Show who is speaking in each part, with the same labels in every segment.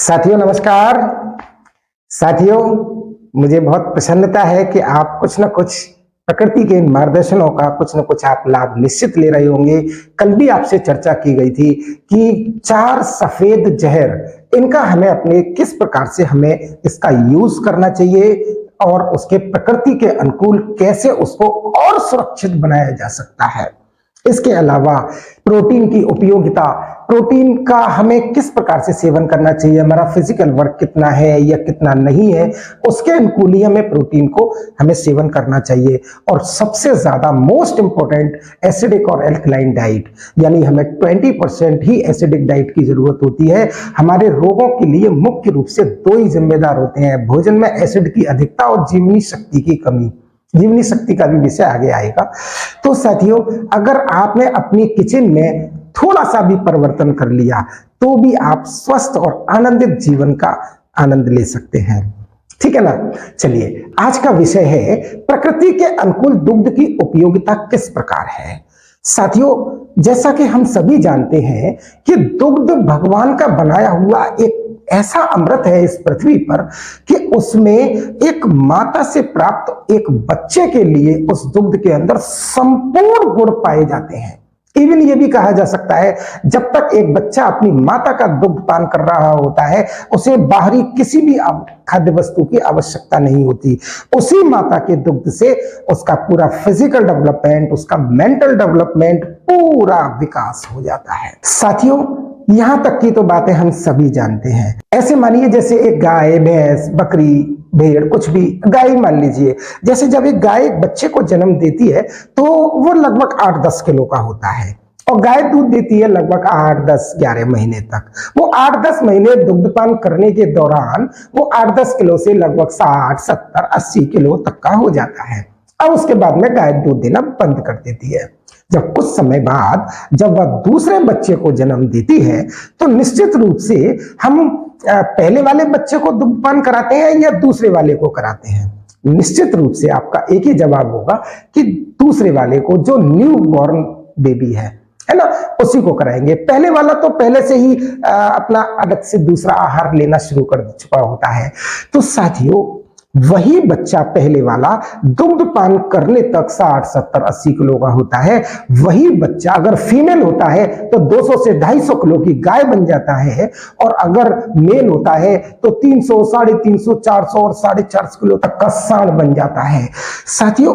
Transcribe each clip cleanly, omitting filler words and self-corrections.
Speaker 1: साथियों नमस्कार। साथियों, मुझे बहुत प्रसन्नता है कि आप कुछ न कुछ प्रकृति के इन मार्गदर्शनों का कुछ न कुछ आप लाभ निश्चित ले रहे होंगे। कल भी आपसे चर्चा की गई थी कि 4 सफेद जहर, इनका हमें अपने किस प्रकार से हमें इसका यूज करना चाहिए और उसके प्रकृति के अनुकूल कैसे उसको और सुरक्षित बनाया जा सकता है। इसके अलावा प्रोटीन की उपयोगिता, प्रोटीन का हमें किस प्रकार से सेवन करना चाहिए, हमारा फिजिकल वर्क कितना है या कितना नहीं है, उसके अनुकूल ही हमें प्रोटीन को हमें सेवन करना चाहिए। और सबसे ज्यादा मोस्ट इंपॉर्टेंट एसिडिक और एल्कलाइन डाइट, यानी हमें 20% ही एसिडिक डाइट की जरूरत होती है। हमारे रोगों के लिए मुख्य रूप से 2 ही जिम्मेदार होते हैं, भोजन में एसिड की अधिकता और जीवनी शक्ति की कमी। जीवनी शक्ति का भी विषय आगे आएगा। तो साथियों, अगर आपने अपनी किचन में थोड़ा सा भी परिवर्तन कर लिया तो भी आप स्वस्थ और आनंदित जीवन का आनंद ले सकते हैं। ठीक है ना। चलिए, आज का विषय है प्रकृति के अनुकूल दुग्ध की उपयोगिता किस प्रकार है। साथियों, जैसा कि हम सभी जानते हैं कि दुग्ध भगवान का बनाया हुआ एक ऐसा अमृत है इस पृथ्वी पर कि उसमें एक माता से प्राप्त एक बच्चे के लिए उस दुग्ध के अंदर संपूर्ण गुण पाए जाते हैं। इवन ये भी कहा जा सकता है, जब तक एक बच्चा अपनी माता का दुग्ध पान कर रहा होता है उसे बाहरी किसी भी खाद्य वस्तु की आवश्यकता नहीं होती। उसी माता के दुग्ध से उसका पूरा फिजिकल डेवलपमेंट, उसका मेंटल डेवलपमेंट, पूरा विकास हो जाता है। साथियों, यहां तक की तो बातें हम सभी जानते हैं। ऐसे मानिए जैसे एक गाय, भैंस, बकरी, भेड़, कुछ भी, गाय मान लीजिए, जैसे जब एक गाय एक बच्चे को जन्म देती है तो वो लगभग 8-10 किलो का होता है और गाय दूध देती है लगभग 8-10-11 महीने तक। वो 8-10 महीने दुग्धपान करने के दौरान वो 8-10 किलो से लगभग 60-70-80 किलो तक का हो जाता है। अब उसके बाद में गाय दूध देना बंद कर देती है। जब कुछ समय बाद जब वह दूसरे बच्चे को जन्म देती है तो निश्चित रूप से हम पहले वाले बच्चे को दुग्धपान कराते हैं या दूसरे वाले को कराते हैं। निश्चित रूप से आपका एक ही जवाब होगा कि दूसरे वाले को, जो न्यू बॉर्न बेबी है ना, उसी को कराएंगे। पहले वाला तो पहले से ही अपना अलग से दूसरा आहार लेना शुरू कर चुका होता है। तो साथियों, वही बच्चा पहले वाला दुग्ध पान करने तक 60-70-80 किलो का होता है। वही बच्चा अगर फीमेल होता है तो 200 से 250 किलो की गाय बन जाता है और अगर मेल होता है तो 300, 350, 400 और 450 किलो तक का सांड बन जाता है। साथियों,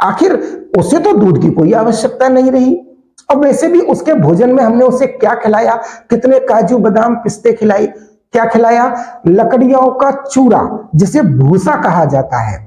Speaker 1: आखिर उसे तो दूध की कोई आवश्यकता नहीं रही। और वैसे भी उसके भोजन में हमने उसे क्या खिलाया, कितने काजू बादाम पिस्ते खिलाई, क्या खिलाया, लकड़ियों का चूरा जिसे भूसा कहा जाता है।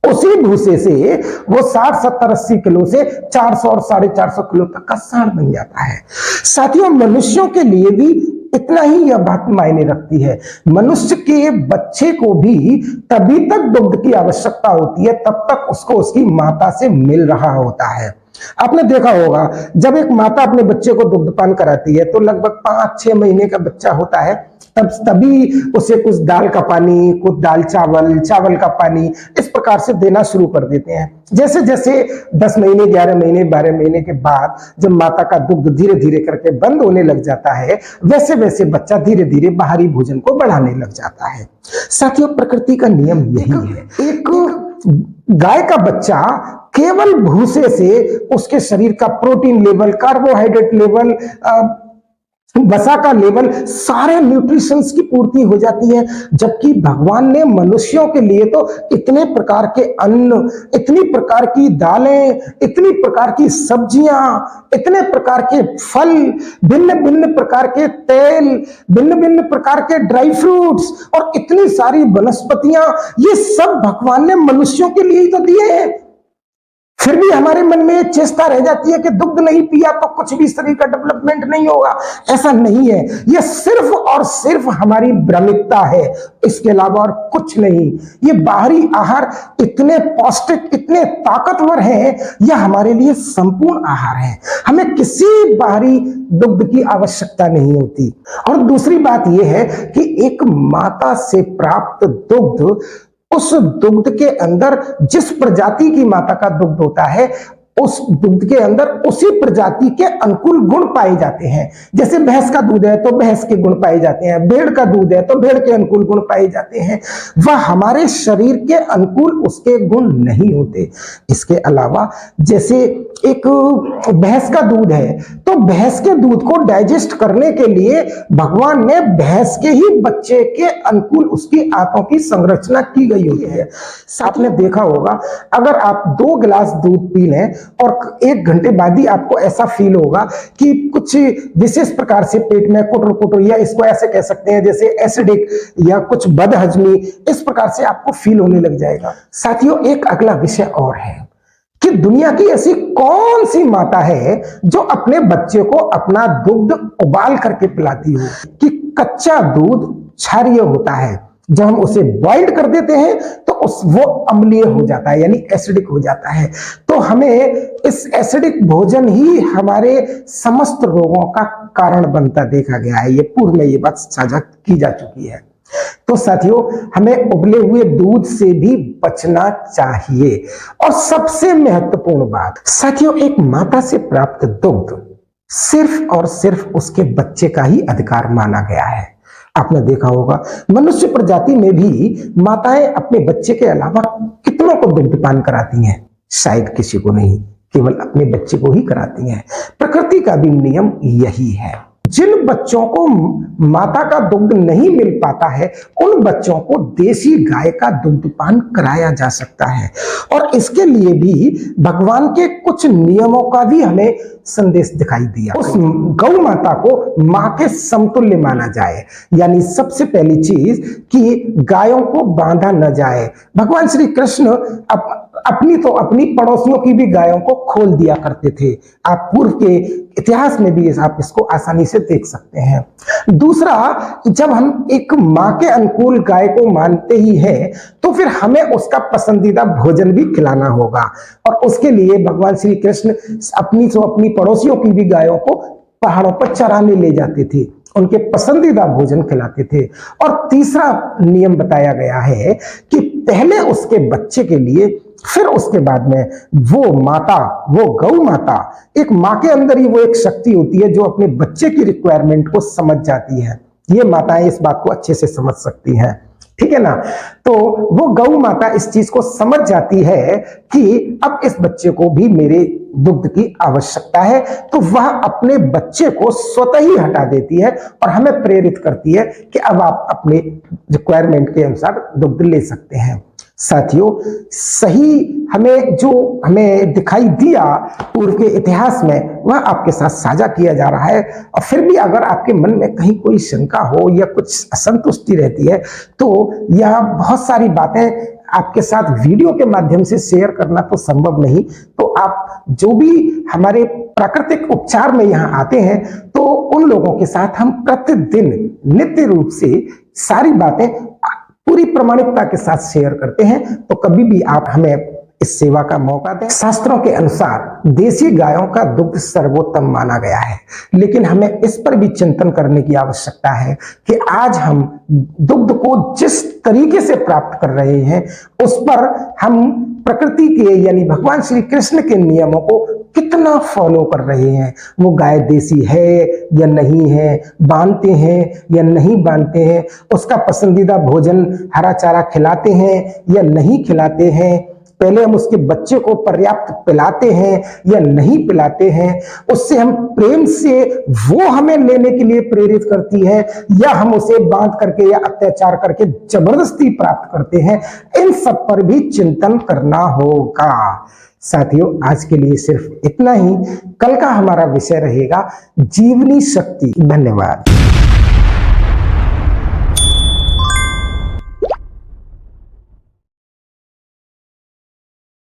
Speaker 1: उसी भूसे से वो 60-70-80 किलो से 400 और 450 किलो तक का सांड बन जाता है। साथियों, मनुष्यों के लिए भी इतना ही यह बात मायने रखती है। मनुष्य के बच्चे को भी तभी तक दुग्ध की आवश्यकता होती है तब तक उसको उसकी माता से मिल रहा होता है। आपने देखा होगा, जब एक माता अपने बच्चे को दुग्धपान कराती है तो लगभग 5-6 महीने का बच्चा होता है, तभी उसे कुछ दाल का पानी, कुछ दाल चावल, चावल का पानी, इस प्रकार से देना शुरू कर देते हैं। जैसे जैसे 10 महीने, 11 महीने, 12 महीने के बाद जब माता का दुग्ध धीरे धीरे करके बंद होने लग जाता है, वैसे वैसे बच्चा धीरे धीरे बाहरी भोजन को बढ़ाने लग जाता है। साथियों, प्रकृति का नियम यही है। एक गाय का बच्चा केवल भूसे से उसके शरीर का प्रोटीन लेवल, कार्बोहाइड्रेट लेवल, वसा का लेवल, सारे न्यूट्रिशंस की पूर्ति हो जाती है। जबकि भगवान ने मनुष्यों के लिए तो इतने प्रकार के अन्न, इतनी प्रकार की दालें, इतनी प्रकार की सब्जियां, इतने प्रकार के फल, भिन्न भिन्न प्रकार के तेल, भिन्न भिन्न प्रकार के ड्राई फ्रूट्स और इतनी सारी वनस्पतियां, ये सब भगवान ने मनुष्यों के लिए ही तो दिए हैं। फिर भी हमारे मन में एक चेष्टा रह जाती है कि दुग्ध नहीं पिया तो कुछ भी शरीर का डेवलपमेंट नहीं होगा। ऐसा नहीं है, यह सिर्फ और सिर्फ हमारी भ्रमिकता है, इसके अलावा और कुछ नहीं। ये बाहरी आहार इतने पौष्टिक, इतने ताकतवर हैं, यह हमारे लिए संपूर्ण आहार है। हमें किसी बाहरी दुग्ध की आवश्यकता नहीं होती। और दूसरी बात यह है कि एक माता से प्राप्त दुग्ध, उस दुग्ध के अंदर जिस प्रजाति की माता का दुग्ध होता है उस दुग्ध के अंदर उसी प्रजाति के अनुकूल गुण पाए जाते हैं। जैसे भैंस का दूध है तो भैंस के गुण पाए जाते हैं, भेड़ का दूध है तो भेड़ के अनुकूल गुण पाए जाते हैं। वह हमारे शरीर के अनुकूल उसके गुण नहीं होते। इसके अलावा जैसे एक भैंस का दूध है तो भैंस के दूध को डाइजेस्ट करने के लिए भगवान ने भैंस के ही बच्चे के अनुकूल उसकी आंतों की संरचना की गई होती है। आपने देखा होगा, अगर आप 2 गिलास दूध पी लें और 1 घंटे बाद ही आपको ऐसा फील होगा कि कुछ विशेष प्रकार से पेट में कुटर कुटर, या इसको ऐसे कह सकते हैं जैसे एसिडिक या कुछ बदहजमी, इस प्रकार से आपको फील होने लग जाएगा। साथियों, एक अगला विषय और है कि दुनिया की ऐसी कौन सी माता है जो अपने बच्चे को अपना दुग्ध उबाल करके पिलाती हो। कि कच्चा दूध क्षारीय होता है, जब हम उसे बॉइल्ड कर देते हैं तो वो अम्लीय हो जाता है, यानी एसिडिक हो जाता है। तो हमें इस एसिडिक भोजन ही हमारे समस्त रोगों का कारण बनता देखा गया है। ये पूर्व में ये बात साझा की जा चुकी है। तो साथियों, हमें उबले हुए दूध से भी बचना चाहिए। और सबसे महत्वपूर्ण बात साथियों, एक माता से प्राप्त दुग्ध सिर्फ और सिर्फ उसके बच्चे का ही अधिकार माना गया है। आपने देखा होगा, मनुष्य प्रजाति में भी माताएं अपने बच्चे के अलावा कितनों को दुग्धपान कराती हैं? शायद किसी को नहीं, केवल अपने बच्चे को ही कराती हैं। प्रकृति का भी नियम यही है। जिन बच्चों को माता का दुग्ध नहीं मिल पाता है, उन बच्चों को देसी गाय का दुग्धपान कराया जा सकता है। और इसके लिए भी भगवान के कुछ नियमों का भी हमें संदेश दिखाई दिया। उस गौ माता को मां के समतुल्य माना जाए, यानी सबसे पहली चीज कि गायों को बांधा न जाए। भगवान श्री कृष्ण अपनी पड़ोसियों की भी गायों को खोल दिया करते थे। आप पूर्व के इतिहास में भी आप इसको आसानी से देख सकते हैं। दूसरा, जब हम एक मां के अनुकूल गाय को मानते ही हैं, तो फिर हमें उसका पसंदीदा भोजन भी खिलाना होगा। और उसके लिए भगवान श्री कृष्ण अपनी पड़ोसियों की भी गायों को पहाड़ों पर चराने ले जाते थे, उनके पसंदीदा भोजन खिलाते थे। और तीसरा नियम बताया गया है कि पहले उसके बच्चे के लिए, फिर उसके बाद में वो गौ माता, एक मां के अंदर ही वो एक शक्ति होती है जो अपने बच्चे की रिक्वायरमेंट को समझ जाती है। ये माताएं इस बात को अच्छे से समझ सकती हैं, ठीक है ना। तो वो गौ माता इस चीज को समझ जाती है कि अब इस बच्चे को भी मेरे दुग्ध की आवश्यकता है, तो वह अपने बच्चे को स्वतः ही हटा देती है और हमें प्रेरित करती है कि अब आप अपने रिक्वायरमेंट के अनुसार दुग्ध ले सकते हैं। साथियों, सही हमें दिखाई दिया पूर्व के इतिहास में, वह आपके साथ साझा किया जा रहा है। और फिर भी अगर आपके मन में कहीं कोई शंका हो या कुछ असंतुष्टि रहती है, तो यह बहुत सारी बातें आपके साथ वीडियो के माध्यम से शेयर करना तो संभव नहीं। तो आप जो भी हमारे प्राकृतिक उपचार में यहाँ आते हैं, तो उन लोगों के साथ हम प्रतिदिन नित्य रूप से सारी बातें पूरी प्रामाणिकता के साथ शेयर करते हैं। तो कभी भी आप हमें इस सेवा का मौका दें। शास्त्रों के अनुसार देसी गायों का दुग्ध सर्वोत्तम माना गया है, लेकिन हमें इस पर भी चिंतन करने की आवश्यकता है कि आज हम दुग्ध को जिस तरीके से प्राप्त कर रहे हैं, उस पर हम प्रकृति के यानी भगवान श्री कृष्ण के नियमों को कितना फॉलो कर रहे हैं। वो गाय देसी है या नहीं है, बांधते हैं या नहीं बांधते हैं, उसका पसंदीदा भोजन हरा चारा खिलाते हैं या नहीं खिलाते हैं, पहले हम उसके बच्चे को पर्याप्त पिलाते हैं या नहीं पिलाते हैं, उससे हम प्रेम से वो हमें लेने के लिए प्रेरित करती है या हम उसे बांध करके या अत्याचार करके जबरदस्ती प्राप्त करते हैं। इन सब पर भी चिंतन करना होगा। साथियों, आज के लिए सिर्फ इतना ही। कल का हमारा विषय रहेगा जीवनी शक्ति। धन्यवाद।